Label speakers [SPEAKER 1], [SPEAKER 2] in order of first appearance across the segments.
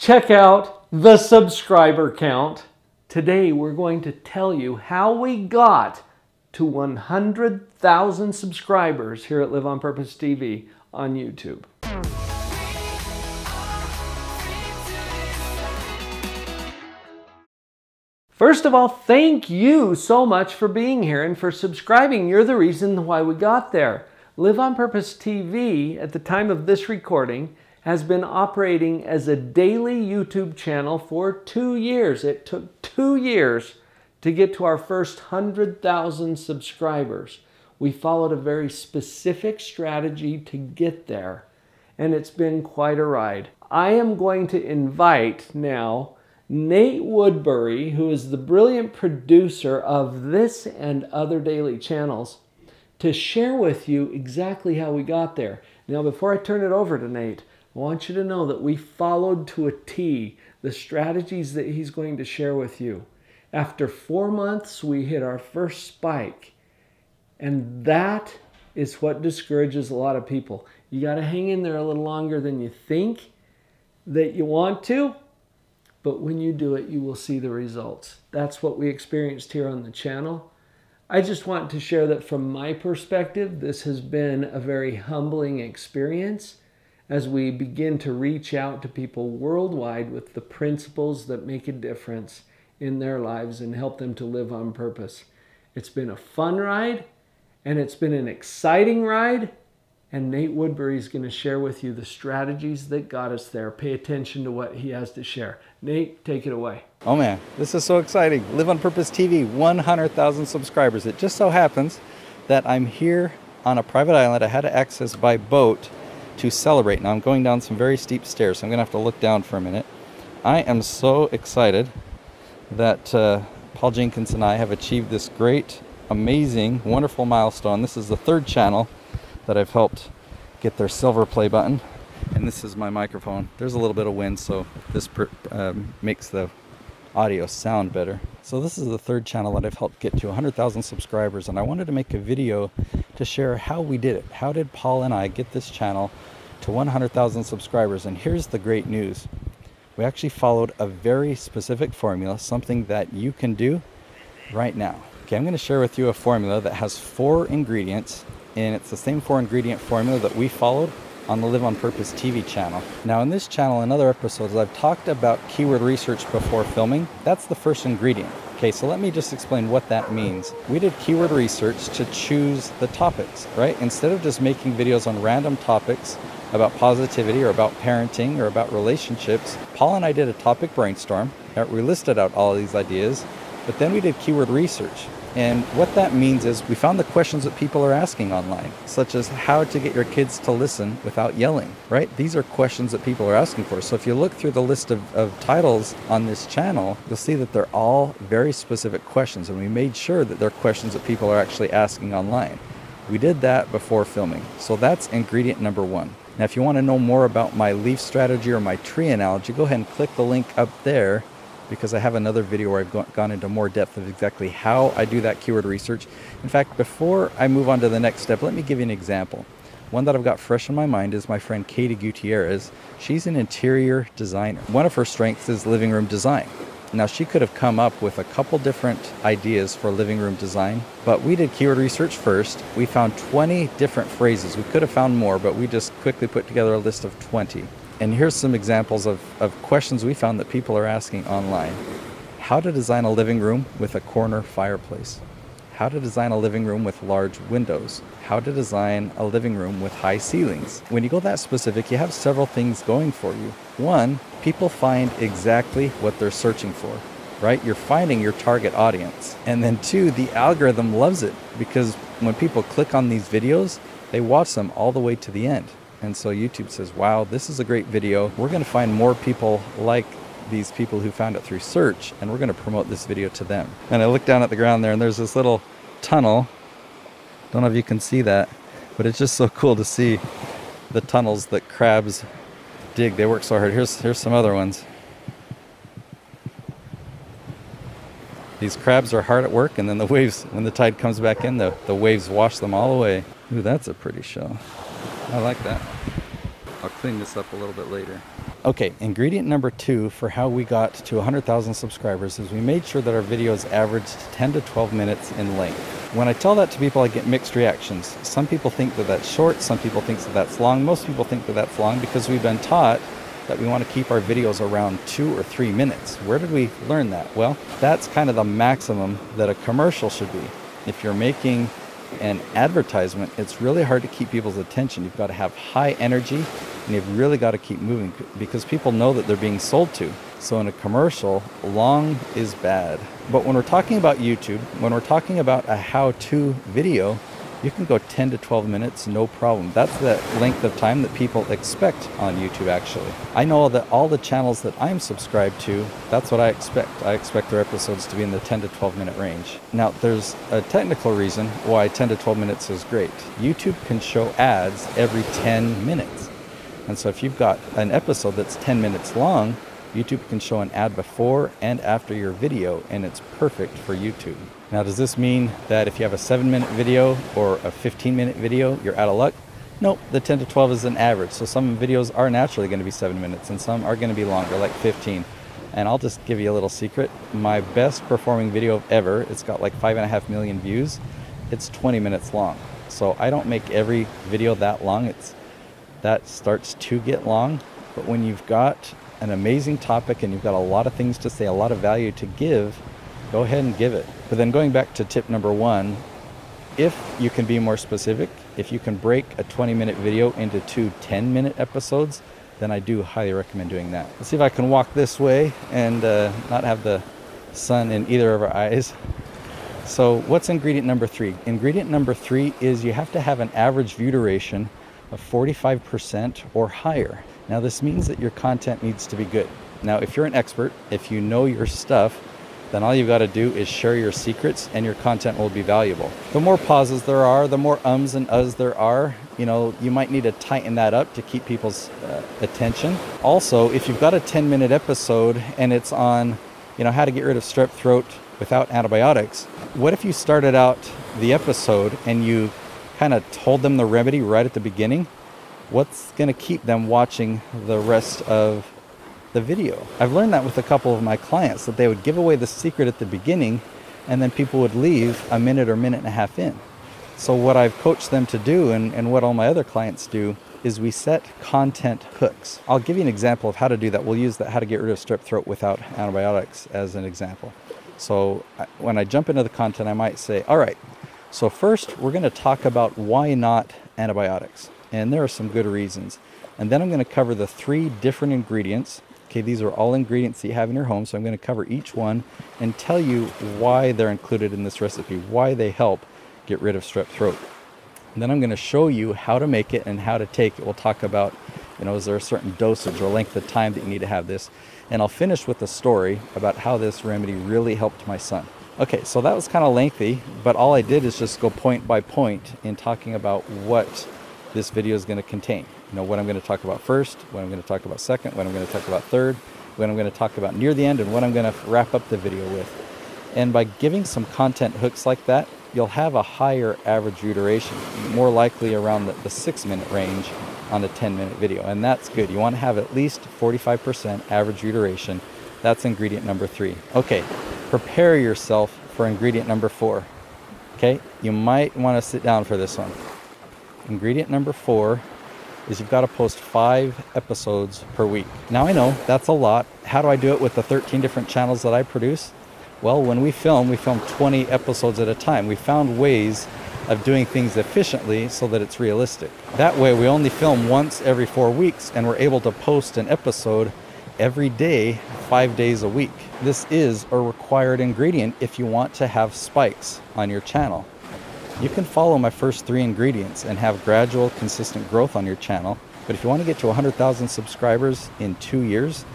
[SPEAKER 1] Check out the subscriber count. Today we're going to tell you how we got to 100,000 subscribers here at Live on Purpose TV on YouTube. First of all, thank you so much for being here and for subscribing. You're the reason why we got there. Live on Purpose TV, at the time of this recording, has been operating as a daily YouTube channel for 2 years. It took 2 years to get to our first 100,000 subscribers. We followed a very specific strategy to get there, and it's been quite a ride. I am going to invite now Nate Woodbury, who is the brilliant producer of this and other daily channels, to share with you exactly how we got there. Now, before I turn it over to Nate, I want you to know that we followed to a T the strategies that he's going to share with you. After 4 months, we hit our first spike. And that is what discourages a lot of people. You got to hang in there a little longer than you think that you want to. But when you do it, you will see the results. That's what we experienced here on the channel. I just want to share that from my perspective, this has been a very humbling experience as we begin to reach out to people worldwide with the principles that make a difference in their lives and help them to live on purpose. It's been a fun ride, and it's been an exciting ride, and Nate Woodbury is going to share with you the strategies that got us there. Pay attention to what he has to share. Nate, take it away.
[SPEAKER 2] Oh man, this is so exciting. Live on Purpose TV, 100,000 subscribers. It just so happens that I'm here on a private island I had to access by boat to celebrate. Now I'm going down some very steep stairs, so I'm gonna have to look down for a minute. I am so excited that Paul Jenkins and I have achieved this great, amazing, wonderful milestone. This is the 3rd channel that I've helped get their silver play button, and this is my microphone. There's a little bit of wind, so this makes the audio sound better. So this is the 3rd channel that I've helped get to 100,000 subscribers, and I wanted to make a video to share how we did it. How did Paul and I get this channel to 100,000 subscribers? And here's the great news. We actually followed a very specific formula, something that you can do right now. Okay, I'm going to share with you a formula that has 4 ingredients, and it's the same 4 ingredient formula that we followed on the Live on Purpose TV channel. Now in this channel and other episodes, I've talked about keyword research before filming. That's the first ingredient. Okay, so let me just explain what that means. We did keyword research to choose the topics, right? Instead of just making videos on random topics about positivity or about parenting or about relationships, Paul and I did a topic brainstorm. We listed out all of these ideas, but then we did keyword research. And what that means is we found the questions that people are asking online, such as how to get your kids to listen without yelling, right? These are questions that people are asking for. So if you look through the list of titles on this channel, you'll see that they're all very specific questions, and we made sure that they're questions that people are actually asking online. We did that before filming. So that's ingredient number 1. Now, if you want to know more about my leaf strategy or my tree analogy, go ahead and click the link up there, because I have another video where I've gone into more depth of exactly how I do that keyword research. In fact, before I move on to the next step, let me give you an example. One that I've got fresh in my mind is my friend Katie Gutierrez. She's an interior designer. One of her strengths is living room design. Now, she could have come up with a couple different ideas for living room design, but we did keyword research first. We found 20 different phrases. We could have found more, but we just quickly put together a list of 20. And here's some examples of questions we found that people are asking online. How to design a living room with a corner fireplace. How to design a living room with large windows. How to design a living room with high ceilings. When you go that specific, you have several things going for you. 1, people find exactly what they're searching for, right? You're finding your target audience. And then 2, the algorithm loves it, because when people click on these videos, they watch them all the way to the end. And so YouTube says, wow, this is a great video. We're going to find more people like these people who found it through search, and we're going to promote this video to them. And I look down at the ground there, and there's this little tunnel. Don't know if you can see that, but it's just so cool to see the tunnels that crabs dig. They work so hard. Here's some other ones. These crabs are hard at work, and then the waves, when the tide comes back in, the waves wash them all away. Ooh, that's a pretty shell. I like that. I'll clean this up a little bit later. Okay, ingredient number 2 for how we got to 100,000 subscribers is we made sure that our videos averaged 10 to 12 minutes in length. When I tell that to people, I get mixed reactions. Some people think that that's short, some people think that that's long. Most people think that that's long because we've been taught that we want to keep our videos around 2 or 3 minutes. Where did we learn that? Well, that's kind of the maximum that a commercial should be. If you're making an advertisement, it's really hard to keep people's attention. You've got to have high energy and you've really got to keep moving because people know that they're being sold to. So in a commercial, long is bad. But when we're talking about YouTube, when we're talking about a how-to video, you can go 10 to 12 minutes, no problem. That's the length of time that people expect on YouTube, actually. I know that all the channels that I'm subscribed to, that's what I expect. I expect their episodes to be in the 10 to 12 minute range. Now, there's a technical reason why 10 to 12 minutes is great. YouTube can show ads every 10 minutes. And so if you've got an episode that's 10 minutes long, YouTube can show an ad before and after your video, and it's perfect for YouTube. Now, does this mean that if you have a 7-minute video or a 15-minute video, you're out of luck? Nope, the 10 to 12 is an average. So some videos are naturally going to be 7 minutes and some are going to be longer, like 15. And I'll just give you a little secret. My best performing video ever, it's got like 5.5 million views. It's 20 minutes long. So I don't make every video that long. That starts to get long. But when you've got an amazing topic and you've got a lot of things to say, a lot of value to give, go ahead and give it. But then going back to tip number 1, if you can be more specific, if you can break a 20-minute video into 2 10-minute episodes, then I do highly recommend doing that. Let's see if I can walk this way and not have the sun in either of our eyes. So what's ingredient number 3? Ingredient number 3 is you have to have an average view duration of 45% or higher. Now this means that your content needs to be good. Now if you're an expert, if you know your stuff, then all you've got to do is share your secrets and your content will be valuable. The more pauses there are, the more ums and uhs there are, you might need to tighten that up to keep people's attention. Also, if you've got a 10-minute episode and it's on, how to get rid of strep throat without antibiotics, what if you started out the episode and you kind of told them the remedy right at the beginning? What's going to keep them watching the rest of the video? I've learned that with a couple of my clients, that they would give away the secret at the beginning and then people would leave a minute or minute and a half in. So what I've coached them to do and what all my other clients do is we set content hooks. I'll give you an example of how to do that. We'll use that how to get rid of strep throat without antibiotics as an example. So when I jump into the content, I might say, all right, so first we're going to talk about why not antibiotics. And there are some good reasons. And then I'm going to cover the 3 different ingredients. Okay, these are all ingredients that you have in your home, so I'm going to cover each one and tell you why they're included in this recipe, why they help get rid of strep throat. And then I'm going to show you how to make it and how to take it. We'll talk about, is there a certain dosage or length of time that you need to have this? And I'll finish with a story about how this remedy really helped my son. Okay, so that was kind of lengthy, but all I did is just go point by point in talking about what this video is going to contain. What I'm going to talk about first, what I'm going to talk about second, what I'm going to talk about third, what I'm going to talk about near the end, and what I'm going to wrap up the video with. And by giving some content hooks like that, you'll have a higher average view duration, more likely around the 6-minute range on a 10-minute video. And that's good. You want to have at least 45% average view duration. That's ingredient number 3. Okay, prepare yourself for ingredient number 4. Okay, you might want to sit down for this one. Ingredient number 4 is you've got to post 5 episodes per week. Now I know that's a lot. How do I do it with the 13 different channels that I produce? Well, when we film 20 episodes at a time. We found ways of doing things efficiently so that it's realistic. That way we only film once every 4 weeks and we're able to post an episode every day, 5 days a week. This is a required ingredient if you want to have spikes on your channel. You can follow my first 3 ingredients and have gradual, consistent growth on your channel. But if you want to get to 100,000 subscribers in 2 years,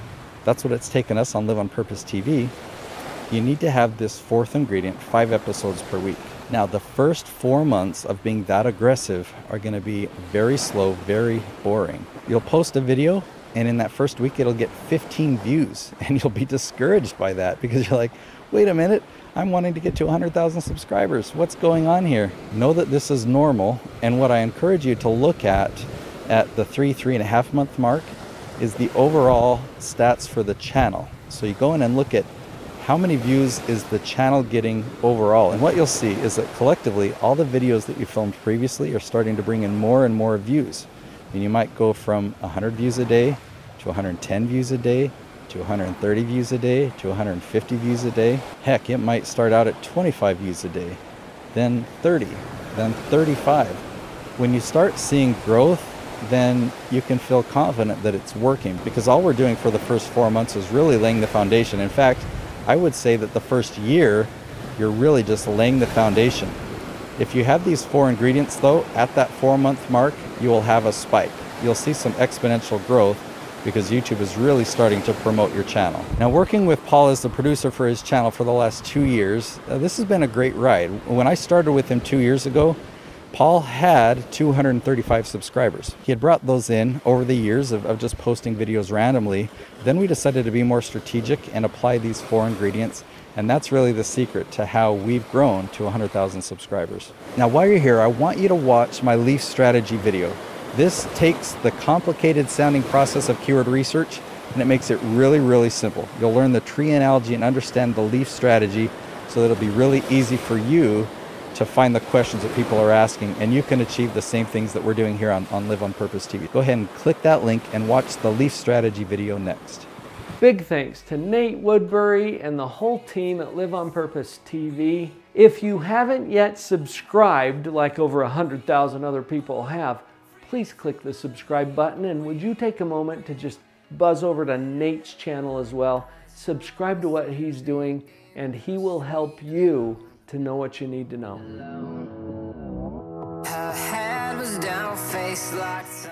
[SPEAKER 2] that's what it's taken us on Live on Purpose TV, you need to have this 4th ingredient, 5 episodes per week. Now, the first 4 months of being that aggressive are going to be very slow, very boring. You'll post a video, and in that first week, it'll get 15 views, and you'll be discouraged by that because you're like, wait a minute, I'm wanting to get to 100,000 subscribers. What's going on here? Know that this is normal, and what I encourage you to look at the 3.5 month mark is the overall stats for the channel. So you go in and look at how many views is the channel getting overall. And what you'll see is that collectively, all the videos that you filmed previously are starting to bring in more and more views. And you might go from 100 views a day to 110 views a day to 130 views a day to 150 views a day. Heck, it might start out at 25 views a day, then 30, then 35. When you start seeing growth, then you can feel confident that it's working, because all we're doing for the first 4 months is really laying the foundation. In fact, I would say that the first year, you're really just laying the foundation. If you have these 4 ingredients though, at that 4-month mark, you will have a spike. You'll see some exponential growth because YouTube is really starting to promote your channel. Now, working with Paul as the producer for his channel for the last 2 years, this has been a great ride. When I started with him 2 years ago, Paul had 235 subscribers. He had brought those in over the years of just posting videos randomly. Then we decided to be more strategic and apply these 4 ingredients. And that's really the secret to how we've grown to 100,000 subscribers. Now, while you're here, I want you to watch my leaf strategy video. This takes the complicated sounding process of keyword research and it makes it really, really simple. You'll learn the tree analogy and understand the leaf strategy so that it'll be really easy for you to find the questions that people are asking, and you can achieve the same things that we're doing here on Live on Purpose TV. Go ahead and click that link and watch the leaf strategy video next.
[SPEAKER 1] Big thanks to Nate Woodbury and the whole team at Live on Purpose TV. If you haven't yet subscribed, like over 100,000 other people have, please click the subscribe button, and would you take a moment to just buzz over to Nate's channel as well. Subscribe to what he's doing, and he will help you to know what you need to know.
[SPEAKER 3] Her head was down, face locked.